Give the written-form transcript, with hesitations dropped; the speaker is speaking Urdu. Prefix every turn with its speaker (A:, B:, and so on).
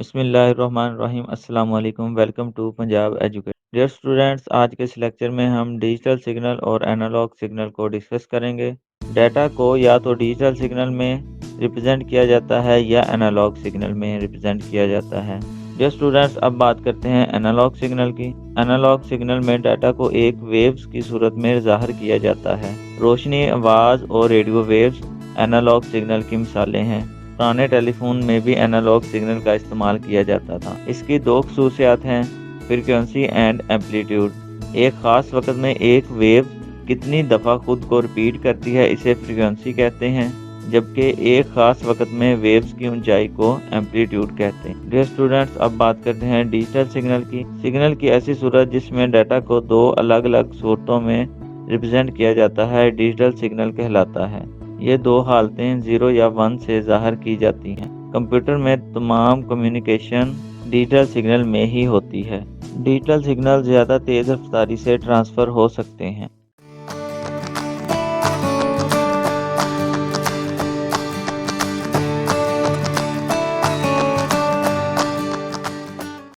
A: بسم اللہ الرحمن الرحیم۔ السلام علیکم، welcome to Punjab education. Dear students, آج کے اس لیکچر میں ہم ڈیجیٹل سگنل اور انالوگ سگنل کو ڈسکس کریں گے۔ ڈیٹا کو یا تو ڈیجیٹل سگنل میں ریپرزینٹ کیا جاتا ہے یا انالوگ سگنل میں ریپرزینٹ کیا جاتا ہے۔ ڈیئر اسٹوڈینٹس، اب بات کرتے ہیں انالوگ سگنل کی۔ انالوگ سگنل میں ڈیٹا کو ایک ویوز کی صورت میں ظاہر کیا جاتا ہے۔ روشنی، آواز اور ریڈیو ویوز انالوگ سگنل کی مثالیں ہیں۔ پرانے ٹیلی فون میں بھی انالوگ سگنل کا استعمال کیا جاتا تھا۔ اس کی دو خصوصیات ہیں، فریکوینسی اینڈ ایمپلیٹیوڈ۔ ایک خاص وقت میں ایک ویو کتنی دفعہ خود کو ریپیٹ کرتی ہے اسے فریکوینسی کہتے ہیں، جبکہ ایک خاص وقت میں ویوز کی اونچائی کو ایمپلیٹیوڈ کہتے ہیں۔ ڈیئر اسٹوڈنٹس، اب بات کرتے ہیں ڈیجیٹل سگنل کی۔ سگنل کی ایسی صورت جس میں ڈیٹا کو دو الگ الگ صورتوں میں ریپرزینٹ کیا جاتا ہے ڈیجیٹل سگنل کہلاتا ہے۔ یہ دو حالتیں 0 یا 1 سے ظاہر کی جاتی ہیں۔ کمپیوٹر میں تمام کمیونیکیشن ڈیجیٹل سگنل میں ہی ہوتی ہے۔ ڈیجیٹل سگنل زیادہ تیز رفتاری سے ٹرانسفر ہو سکتے ہیں۔